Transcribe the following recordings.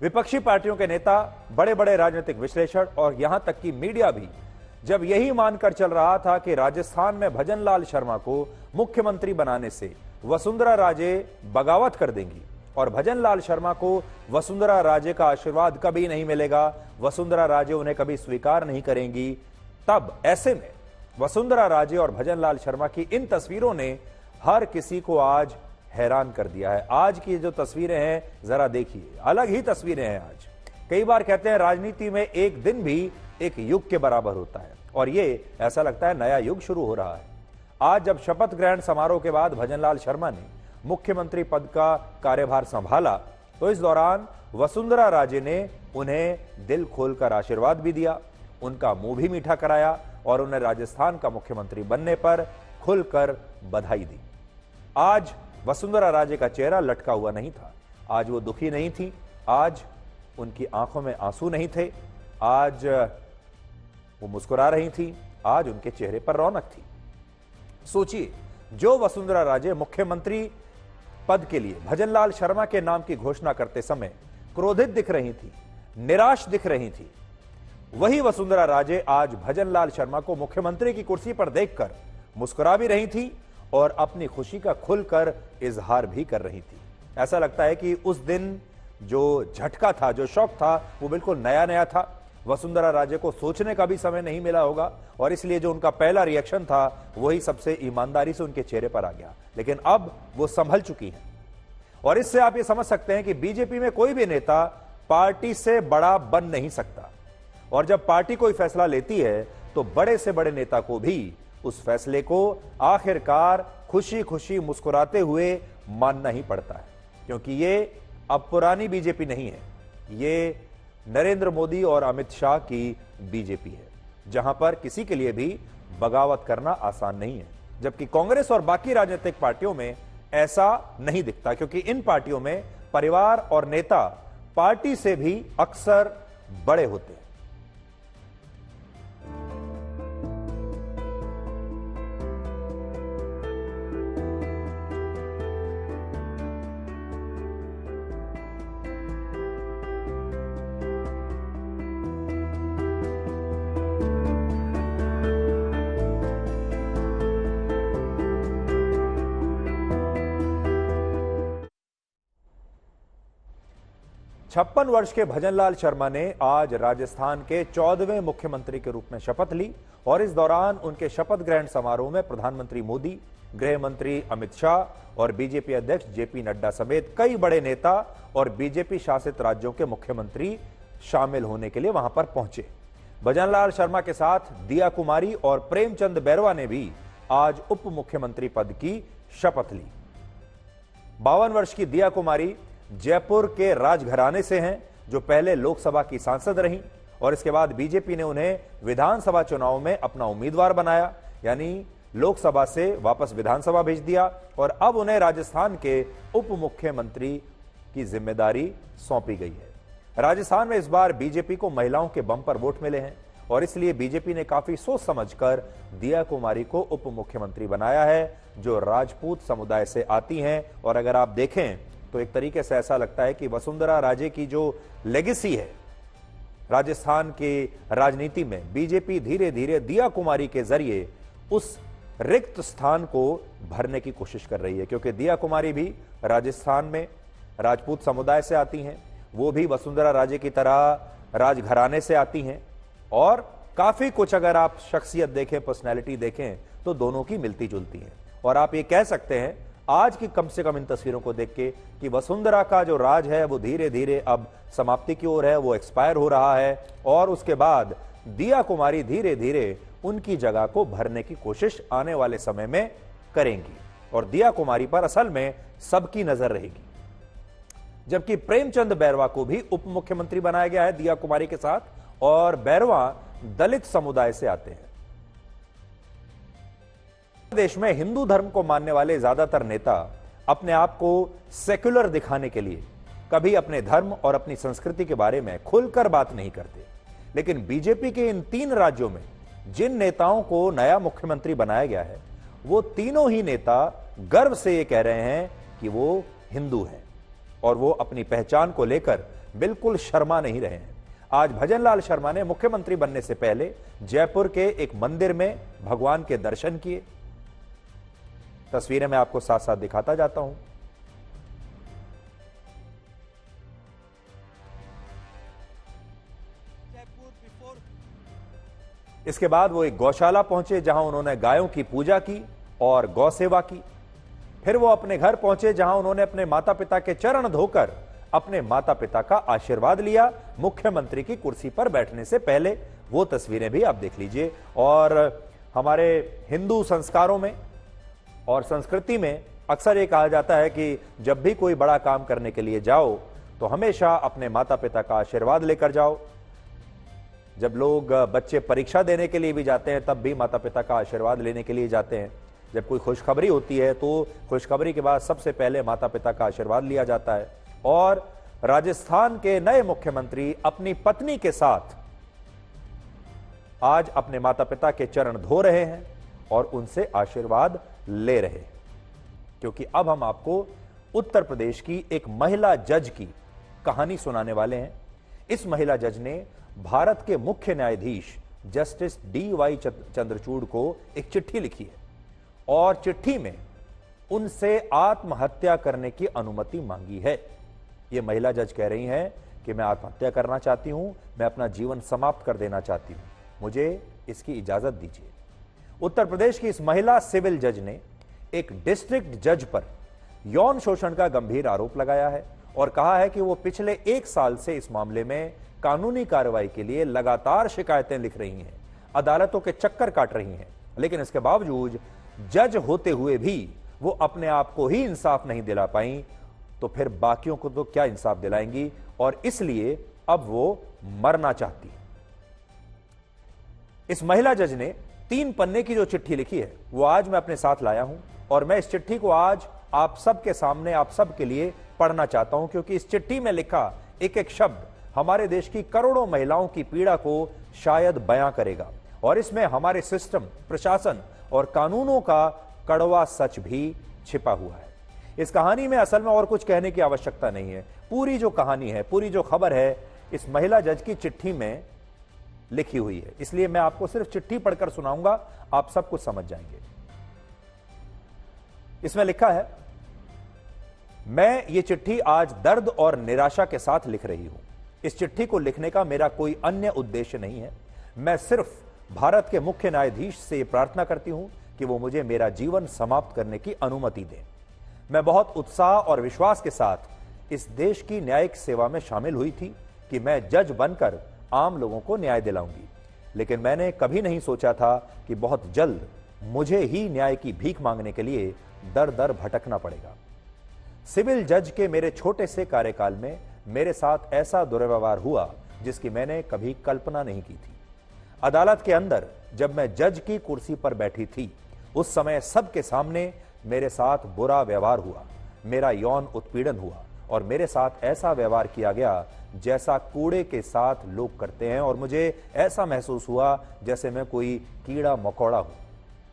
विपक्षी पार्टियों के नेता, बड़े बड़े राजनीतिक विश्लेषक और यहां तक कि मीडिया भी जब यही मानकर चल रहा था कि राजस्थान में भजनलाल शर्मा को मुख्यमंत्री बनाने से वसुंधरा राजे बगावत कर देंगी और भजनलाल शर्मा को वसुंधरा राजे का आशीर्वाद कभी नहीं मिलेगा, वसुंधरा राजे उन्हें कभी स्वीकार नहीं करेंगी, तब ऐसे में वसुंधरा राजे और भजनलाल शर्मा की इन तस्वीरों ने हर किसी को आज हैरान कर दिया है। आज की जो तस्वीरें हैं जरा देखिए, अलग ही तस्वीरें हैं। आज कई बार कहते हैं राजनीति में एक दिन भी एक युग के बराबर होता है और ये ऐसा लगता है नया युग शुरू हो रहा है। आज जब शपथ ग्रहण समारोह के बाद भजनलाल शर्मा ने मुख्यमंत्री पद का कार्यभार संभाला तो इस दौरान वसुंधरा राजे ने उन्हें दिल खोलकर आशीर्वाद भी दिया, उनका मुंह भी मीठा कराया और उन्हें राजस्थान का मुख्यमंत्री बनने पर खुलकर बधाई दी। आज वसुंधरा राजे का चेहरा लटका हुआ नहीं था, आज वो दुखी नहीं थी, आज उनकी आंखों में आंसू नहीं थे, आज वो मुस्कुरा रही थी, आज उनके चेहरे पर रौनक थी। सोचिए, जो वसुंधरा राजे मुख्यमंत्री पद के लिए भजनलाल शर्मा के नाम की घोषणा करते समय क्रोधित दिख रही थी, निराश दिख रही थी, वही वसुंधरा राजे आज भजनलाल शर्मा को मुख्यमंत्री की कुर्सी पर देखकर मुस्कुरा भी रही थी और अपनी खुशी का खुलकर इजहार भी कर रही थी। ऐसा लगता है कि उस दिन जो झटका था, जो शौक था, वो बिल्कुल नया नया था। वसुंधरा राजे को सोचने का भी समय नहीं मिला होगा और इसलिए जो उनका पहला रिएक्शन था वही सबसे ईमानदारी से उनके चेहरे पर आ गया। लेकिन अब वो संभल चुकी हैं और इससे आप ये समझ सकते हैं कि बीजेपी में कोई भी नेता पार्टी से बड़ा बन नहीं सकता और जब पार्टी कोई फैसला लेती है तो बड़े से बड़े नेता को भी उस फैसले को आखिरकार खुशी खुशी मुस्कुराते हुए मानना ही पड़ता है, क्योंकि ये अब पुरानी बीजेपी नहीं है, ये नरेंद्र मोदी और अमित शाह की बीजेपी है, जहां पर किसी के लिए भी बगावत करना आसान नहीं है। जबकि कांग्रेस और बाकी राजनीतिक पार्टियों में ऐसा नहीं दिखता, क्योंकि इन पार्टियों में परिवार और नेता पार्टी से भी अक्सर बड़े होते हैं। 56 वर्ष के भजनलाल शर्मा ने आज राजस्थान के 14वें मुख्यमंत्री के रूप में शपथ ली और इस दौरान उनके शपथ ग्रहण समारोह में प्रधानमंत्री मोदी, गृह मंत्री अमित शाह और बीजेपी अध्यक्ष जेपी नड्डा समेत कई बड़े नेता और बीजेपी शासित राज्यों के मुख्यमंत्री शामिल होने के लिए वहां पर पहुंचे। भजनलाल शर्मा के साथ दिया कुमारी और प्रेमचंद बैरवा ने भी आज उप मुख्यमंत्री पद की शपथ ली। 52 वर्ष की दिया कुमारी जयपुर के राजघराने से हैं, जो पहले लोकसभा की सांसद रहीं और इसके बाद बीजेपी ने उन्हें विधानसभा चुनाव में अपना उम्मीदवार बनाया, यानी लोकसभा से वापस विधानसभा भेज दिया और अब उन्हें राजस्थान के उप मुख्यमंत्री की जिम्मेदारी सौंपी गई है। राजस्थान में इस बार बीजेपी को महिलाओं के बम्पर वोट मिले हैं और इसलिए बीजेपी ने काफी सोच समझकर दिया कुमारी को उप मुख्यमंत्री बनाया है, जो राजपूत समुदाय से आती हैं। और अगर आप देखें तो एक तरीके से ऐसा लगता है कि वसुंधरा राजे की जो लेगेसी है राजस्थान की राजनीति में, बीजेपी धीरे धीरे दिया कुमारी के जरिए उस रिक्त स्थान को भरने की कोशिश कर रही है, क्योंकि दिया कुमारी भी राजस्थान में राजपूत समुदाय से आती हैं, वो भी वसुंधरा राजे की तरह राजघराने से आती हैं और काफी कुछ अगर आप शख्सियत देखें, पर्सनैलिटी देखें तो दोनों की मिलती जुलती है। और आप ये कह सकते हैं आज की कम से कम इन तस्वीरों को देख के कि वसुंधरा का जो राज है वो धीरे धीरे अब समाप्ति की ओर है, वो एक्सपायर हो रहा है और उसके बाद दिया कुमारी धीरे धीरे उनकी जगह को भरने की कोशिश आने वाले समय में करेंगी और दिया कुमारी पर असल में सबकी नजर रहेगी। जबकि प्रेमचंद बैरवा को भी उप मुख्यमंत्री बनाया गया है दिया कुमारी के साथ और बैरवा दलित समुदाय से आते हैं। देश में हिंदू धर्म को मानने वाले ज्यादातर नेता अपने आप को सेक्युलर दिखाने के लिए कभी अपने धर्म और अपनी संस्कृति के बारे में खुलकर बात नहीं करते, लेकिन बीजेपी के इन 3 राज्यों में जिन नेताओं को नया मुख्यमंत्री बनाया गया है वो तीनों ही नेता गर्व से ये कह रहे हैं कि वो हिंदू हैं और वो अपनी पहचान को लेकर बिल्कुल शर्मा नहीं रहे हैं। आज भजनलाल शर्मा ने मुख्यमंत्री बनने से पहले जयपुर के एक मंदिर में भगवान के दर्शन किए। तस्वीरें मैं आपको साथ साथ दिखाता जाता हूं। इसके बाद वो एक गौशाला पहुंचे जहां उन्होंने गायों की पूजा की और गौ सेवा की। फिर वो अपने घर पहुंचे जहां उन्होंने अपने माता पिता के चरण धोकर अपने माता पिता का आशीर्वाद लिया मुख्यमंत्री की कुर्सी पर बैठने से पहले। वो तस्वीरें भी आप देख लीजिए। और हमारे हिंदू संस्कारों में और संस्कृति में अक्सर ये कहा जाता है कि जब भी कोई बड़ा काम करने के लिए जाओ तो हमेशा अपने माता पिता का आशीर्वाद लेकर जाओ। जब लोग बच्चे परीक्षा देने के लिए भी जाते हैं तब भी माता पिता का आशीर्वाद लेने के लिए जाते हैं। जब कोई खुशखबरी होती है तो खुशखबरी के बाद सबसे पहले माता पिता का आशीर्वाद लिया जाता है। और राजस्थान के नए मुख्यमंत्री अपनी पत्नी के साथ आज अपने माता पिता के चरण धो रहे हैं और उनसे आशीर्वाद ले रहे हैं, क्योंकि अब हम आपको उत्तर प्रदेश की एक महिला जज की कहानी सुनाने वाले हैं। इस महिला जज ने भारत के मुख्य न्यायाधीश जस्टिस DY चंद्रचूड़ को एक चिट्ठी लिखी है और चिट्ठी में उनसे आत्महत्या करने की अनुमति मांगी है। यह महिला जज कह रही हैं कि मैं आत्महत्या करना चाहती हूं, मैं अपना जीवन समाप्त कर देना चाहती हूं, मुझे इसकी इजाजत दीजिए। उत्तर प्रदेश की इस महिला सिविल जज ने एक डिस्ट्रिक्ट जज पर यौन शोषण का गंभीर आरोप लगाया है और कहा है कि वो पिछले 1 साल से इस मामले में कानूनी कार्रवाई के लिए लगातार शिकायतें लिख रही हैं, अदालतों के चक्कर काट रही हैं, लेकिन इसके बावजूद जज होते हुए भी वो अपने आप को ही इंसाफ नहीं दिला पाई, तो फिर बाकियों को तो क्या इंसाफ दिलाएंगी। और इसलिए अब वो मरना चाहती है। इस महिला जज ने 3 पन्ने की जो चिट्ठी लिखी है वो आज मैं अपने साथ लाया हूं और मैं इस चिट्ठी को आज आप सबके सामने, आप सबके लिए पढ़ना चाहता हूं, क्योंकि इस चिट्ठी में लिखा एक एक शब्द हमारे देश की करोड़ों महिलाओं की पीड़ा को शायद बयां करेगा और इसमें हमारे सिस्टम, प्रशासन और कानूनों का कड़वा सच भी छिपा हुआ है। इस कहानी में असल में और कुछ कहने की आवश्यकता नहीं है। पूरी जो कहानी है, पूरी जो खबर है इस महिला जज की चिट्ठी में लिखी हुई है, इसलिए मैं आपको सिर्फ चिट्ठी पढ़कर सुनाऊंगा, आप सब कुछ समझ जाएंगे। इसमें लिखा है, मैं ये चिट्ठी आज दर्द और निराशा के साथ लिख रही हूं। इस चिट्ठी को लिखने का मेरा कोई अन्य उद्देश्य नहीं है। मैं सिर्फ भारत के मुख्य न्यायाधीश से प्रार्थना करती हूं कि वो मुझे मेरा जीवन समाप्त करने की अनुमति दें। मैं बहुत उत्साह और विश्वास के साथ इस देश की न्यायिक सेवा में शामिल हुई थी कि मैं जज बनकर आम लोगों को न्याय दिलाऊंगी, लेकिन मैंने कभी नहीं सोचा था कि बहुत जल्द मुझे ही न्याय की भीख मांगने के लिए दर दर भटकना पड़ेगा। सिविल जज के मेरे छोटे से कार्यकाल में मेरे साथ ऐसा दुर्व्यवहार हुआ जिसकी मैंने कभी कल्पना नहीं की थी। अदालत के अंदर जब मैं जज की कुर्सी पर बैठी थी उस समय सबके सामने मेरे साथ बुरा व्यवहार हुआ, मेरा यौन उत्पीड़न हुआ और मेरे साथ ऐसा व्यवहार किया गया जैसा कूड़े के साथ लोग करते हैं और मुझे ऐसा महसूस हुआ जैसे मैं कोई कीड़ा मकोड़ा हूं।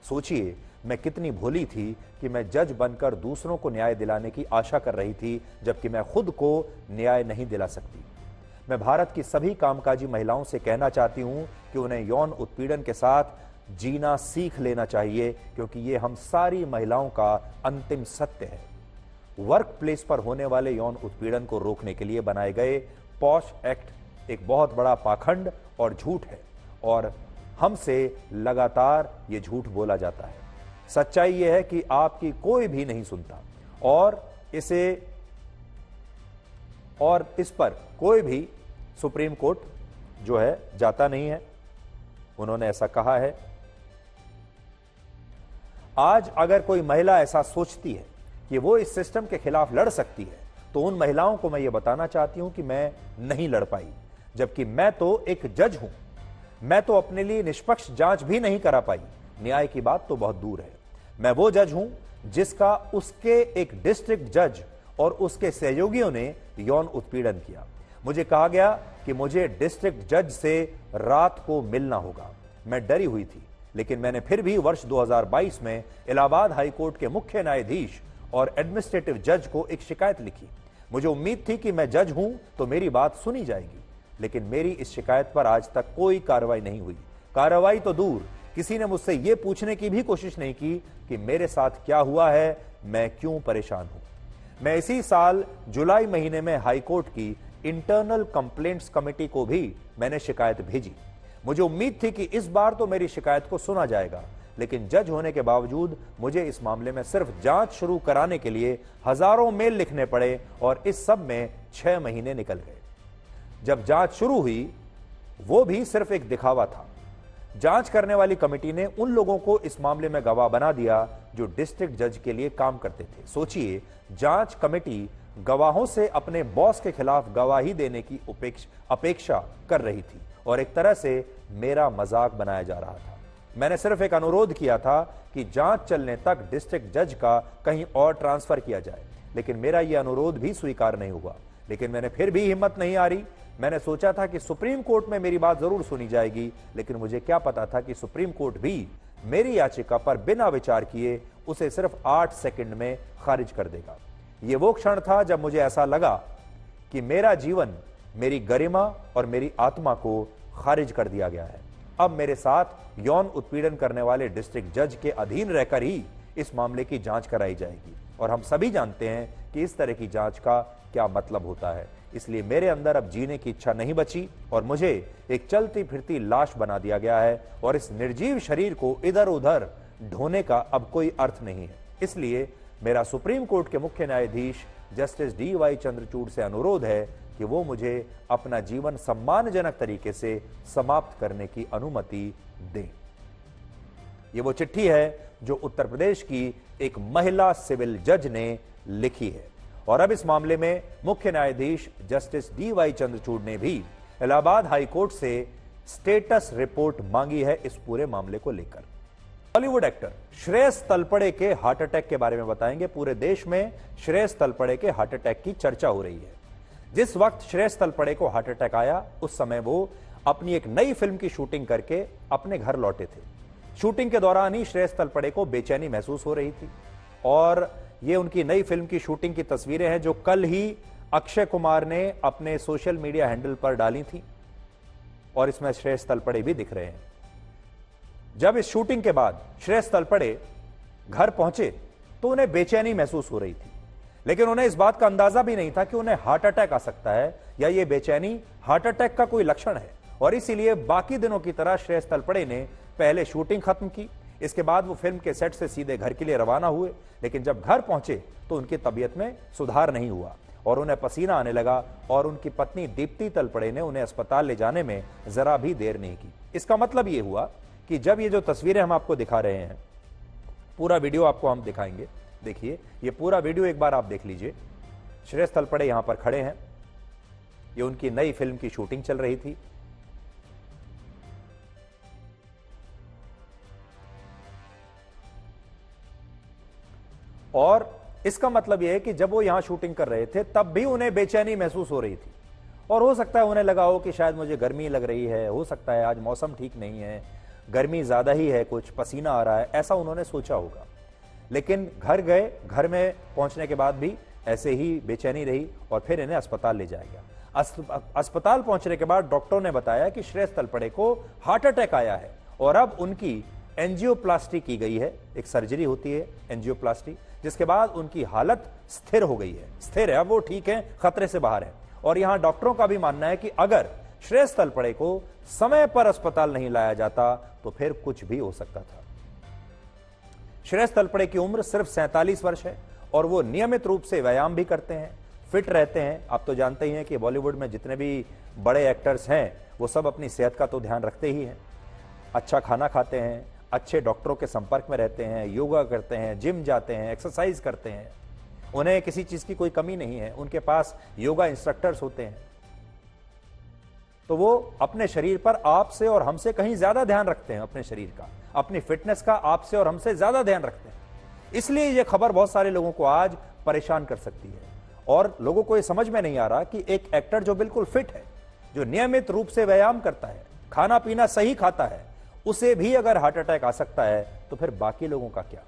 सोचिए मैं कितनी भोली थी कि मैं जज बनकर दूसरों को न्याय दिलाने की आशा कर रही थी, जबकि मैं खुद को न्याय नहीं दिला सकती। मैं भारत की सभी कामकाजी महिलाओं से कहना चाहती हूं कि उन्हें यौन उत्पीड़न के साथ जीना सीख लेना चाहिए, क्योंकि ये हम सारी महिलाओं का अंतिम सत्य है। वर्क प्लेस पर होने वाले यौन उत्पीड़न को रोकने के लिए बनाए गए पॉश एक्ट एक बहुत बड़ा पाखंड और झूठ है और हमसे लगातार ये झूठ बोला जाता है। सच्चाई यह है कि आपकी कोई भी नहीं सुनता और इस पर कोई भी सुप्रीम कोर्ट जो है जाता नहीं है। उन्होंने ऐसा कहा है। आज अगर कोई महिला ऐसा सोचती है कि वो इस सिस्टम के खिलाफ लड़ सकती है तो उन महिलाओं को मैं ये बताना चाहती हूं कि मैं नहीं लड़ पाई, जबकि मैं तो एक जज हूं। मैं तो अपने लिए निष्पक्ष जांच भी नहीं करा पाई, न्याय की बात तो बहुत दूर है। मैं वो जज हूं जिसका उसके एक डिस्ट्रिक्ट जज और उसके सहयोगियों ने यौन उत्पीड़न किया। मुझे कहा गया कि मुझे डिस्ट्रिक्ट जज से रात को मिलना होगा। मैं डरी हुई थी, लेकिन मैंने फिर भी वर्ष 2022 में इलाहाबाद हाईकोर्ट के मुख्य न्यायाधीश और एडमिनिस्ट्रेटिव जज को एक शिकायत लिखी। मुझे उम्मीद थी कि मैं जज हूं तो मेरी बात सुनी जाएगी, लेकिन मेरी इस शिकायत पर आज तक कोई कार्रवाई नहीं हुई। कार्रवाई तो दूर, किसी ने मुझसे यह पूछने की भी कोशिश नहीं की कि मेरे साथ क्या हुआ है, मैं क्यों परेशान हूं। मैं इसी साल जुलाई महीने में हाईकोर्ट की इंटरनल कंप्लेंट्स कमेटी को भी मैंने शिकायत भेजी। मुझे उम्मीद थी कि इस बार तो मेरी शिकायत को सुना जाएगा, लेकिन जज होने के बावजूद मुझे इस मामले में सिर्फ जांच शुरू कराने के लिए हजारों मेल लिखने पड़े और इस सब में 6 महीने निकल गए। जब जांच शुरू हुई, वो भी सिर्फ एक दिखावा था। जांच करने वाली कमेटी ने उन लोगों को इस मामले में गवाह बना दिया जो डिस्ट्रिक्ट जज के लिए काम करते थे। सोचिए, जांच कमेटी गवाहों से अपने बॉस के खिलाफ गवाही देने की अपेक्षा कर रही थी और एक तरह से मेरा मजाक बनाया जा रहा था। मैंने सिर्फ एक अनुरोध किया था कि जांच चलने तक डिस्ट्रिक्ट जज का कहीं और ट्रांसफर किया जाए, लेकिन मेरा यह अनुरोध भी स्वीकार नहीं हुआ। लेकिन मैंने फिर भी हिम्मत नहीं हारी। मैंने सोचा था कि सुप्रीम कोर्ट में मेरी बात जरूर सुनी जाएगी, लेकिन मुझे क्या पता था कि सुप्रीम कोर्ट भी मेरी याचिका पर बिना विचार किए उसे सिर्फ 8 सेकंड में खारिज कर देगा। यह वो क्षण था जब मुझे ऐसा लगा कि मेरा जीवन, मेरी गरिमा और मेरी आत्मा को खारिज कर दिया गया है। अब मेरे साथ यौन उत्पीड़न करने वाले डिस्ट्रिक्ट जज के अधीन रहकर ही इस मामले की जांच कराई जाएगी, और हम सभी जानते हैं कि इस तरह की जांच का क्या मतलब होता है। इसलिए मेरे अंदर अब जीने की इच्छा नहीं बची और मुझे एक चलती फिरती लाश बना दिया गया है, और इस निर्जीव शरीर को इधर उधर ढोने का अब कोई अर्थ नहीं है। इसलिए मेरा सुप्रीम कोर्ट के मुख्य न्यायाधीश जस्टिस DY चंद्रचूड़ से अनुरोध है कि वो मुझे अपना जीवन सम्मानजनक तरीके से समाप्त करने की अनुमति दें। ये वो चिट्ठी है जो उत्तर प्रदेश की एक महिला सिविल जज ने लिखी है, और अब इस मामले में मुख्य न्यायाधीश जस्टिस DY चंद्रचूड़ ने भी इलाहाबाद हाईकोर्ट से स्टेटस रिपोर्ट मांगी है इस पूरे मामले को लेकर। बॉलीवुड एक्टर श्रेयस तलपड़े के हार्ट अटैक के बारे में बताएंगे। पूरे देश में श्रेयस तलपड़े के हार्ट अटैक की चर्चा हो रही है। जिस वक्त श्रेयस तलपड़े को हार्ट अटैक आया, उस समय वो अपनी एक नई फिल्म की शूटिंग करके अपने घर लौटे थे। शूटिंग के दौरान ही श्रेयस तलपड़े को बेचैनी महसूस हो रही थी, और ये उनकी नई फिल्म की शूटिंग की तस्वीरें हैं जो कल ही अक्षय कुमार ने अपने सोशल मीडिया हैंडल पर डाली थी, और इसमें श्रेयस तलपड़े भी दिख रहे हैं। जब इस शूटिंग के बाद श्रेयस तलपड़े घर पहुंचे तो उन्हें बेचैनी महसूस हो रही थी, लेकिन उन्हें इस बात का अंदाजा भी नहीं था कि उन्हें हार्ट अटैक आ सकता है या ये बेचैनी हार्ट अटैक का कोई लक्षण है। और इसीलिए बाकी दिनों की तरह श्रेयस तलपड़े ने पहले शूटिंग खत्म की, इसके बाद वो फिल्म के सेट से सीधे घर के लिए रवाना हुए। लेकिन जब घर पहुंचे तो उनकी तबीयत में सुधार नहीं हुआ और उन्हें पसीना आने लगा, और उनकी पत्नी दीप्ति तलपड़े ने उन्हें अस्पताल ले जाने में जरा भी देर नहीं की। इसका मतलब ये हुआ कि जब ये जो तस्वीरें हम आपको दिखा रहे हैं, पूरा वीडियो आपको हम दिखाएंगे। देखिए, ये पूरा वीडियो एक बार आप देख लीजिए। श्रेयस तलपड़े यहां पर खड़े हैं, ये उनकी नई फिल्म की शूटिंग चल रही थी। और इसका मतलब यह है कि जब वो यहां शूटिंग कर रहे थे तब भी उन्हें बेचैनी महसूस हो रही थी, और हो सकता है उन्हें लगा हो कि शायद मुझे गर्मी लग रही है, हो सकता है आज मौसम ठीक नहीं है, गर्मी ज्यादा ही है, कुछ पसीना आ रहा है, ऐसा उन्होंने सोचा होगा। लेकिन घर गए, घर में पहुंचने के बाद भी ऐसे ही बेचैनी रही, और फिर इन्हें अस्पताल ले जाया गया। अस्पताल पहुंचने के बाद डॉक्टरों ने बताया कि श्रेयस तलपड़े को हार्ट अटैक आया है, और अब उनकी एंजियोप्लास्टी की गई है। एक सर्जरी होती है एंजियोप्लास्टी, जिसके बाद उनकी हालत स्थिर हो गई है। स्थिर है, अब वो ठीक है, खतरे से बाहर है। और यहां डॉक्टरों का भी मानना है कि अगर श्रेयस तलपड़े को समय पर अस्पताल नहीं लाया जाता तो फिर कुछ भी हो सकता था। श्रेयस तलपड़े की उम्र सिर्फ 47 वर्ष है, और वो नियमित रूप से व्यायाम भी करते हैं, फिट रहते हैं। आप तो जानते ही हैं कि बॉलीवुड में जितने भी बड़े एक्टर्स हैं वो सब अपनी सेहत का तो ध्यान रखते ही हैं। अच्छा खाना खाते हैं, अच्छे डॉक्टरों के संपर्क में रहते हैं, योगा करते हैं, जिम जाते हैं, एक्सरसाइज करते हैं। उन्हें किसी चीज की कोई कमी नहीं है, उनके पास योगा इंस्ट्रक्टर्स होते हैं। तो वो अपने शरीर पर आपसे और हमसे कहीं ज्यादा ध्यान रखते हैं, अपने शरीर का, अपनी फिटनेस का आपसे और हमसे ज्यादा ध्यान रखते हैं। इसलिए ये खबर बहुत सारे लोगों को आज परेशान कर सकती है, और लोगों को ये समझ में नहीं आ रहा कि एक एक्टर जो बिल्कुल फिट है, जो नियमित रूप से व्यायाम करता है, खाना पीना सही खाता है, उसे भी अगर हार्ट अटैक आ सकता है तो फिर बाकी लोगों का क्या।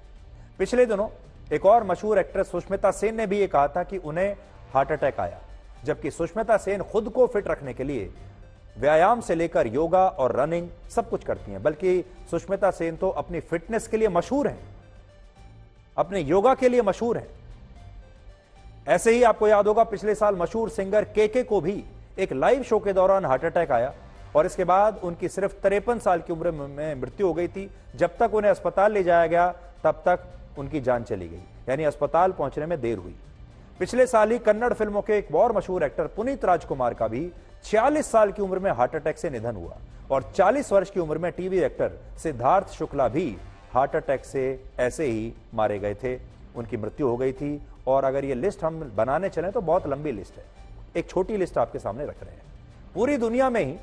पिछले दिनों एक और मशहूर एक्ट्रेस सुष्मिता सेन ने भी ये कहा था कि उन्हें हार्ट अटैक आया, जबकि सुष्मिता सेन खुद को फिट रखने के लिए व्यायाम से लेकर योगा और रनिंग सब कुछ करती हैं। बल्कि सुष्मिता सेन तो अपनी फिटनेस के लिए मशहूर हैं, अपने योगा के लिए मशहूर हैं। ऐसे ही आपको याद होगा पिछले साल मशहूर सिंगर केके को भी एक लाइव शो के दौरान हार्ट अटैक आया और इसके बाद उनकी सिर्फ 53 साल की उम्र में मृत्यु हो गई थी। जब तक उन्हें अस्पताल ले जाया गया तब तक उनकी जान चली गई, यानी अस्पताल पहुंचने में देर हुई। पिछले साल ही कन्नड़ फिल्मों के एक और मशहूर एक्टर पुनीत राजकुमार का भी 46 साल की उम्र में हार्ट अटैक से निधन हुआ और 40 वर्ष की उम्र में टीवी एक्टर सिद्धार्थ शुक्ला भी हार्ट अटैक से ऐसे ही मारे गए थे, उनकी मृत्यु हो गई थी। और अगर ये लिस्ट हम बनाने चलें तो बहुत लंबी लिस्ट है, एक छोटी लिस्ट आपके सामने रख रहे हैं। पूरी दुनिया में ही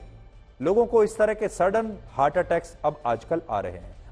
लोगों को इस तरह के सडन हार्ट अटैक्स अब आजकल आ रहे हैं।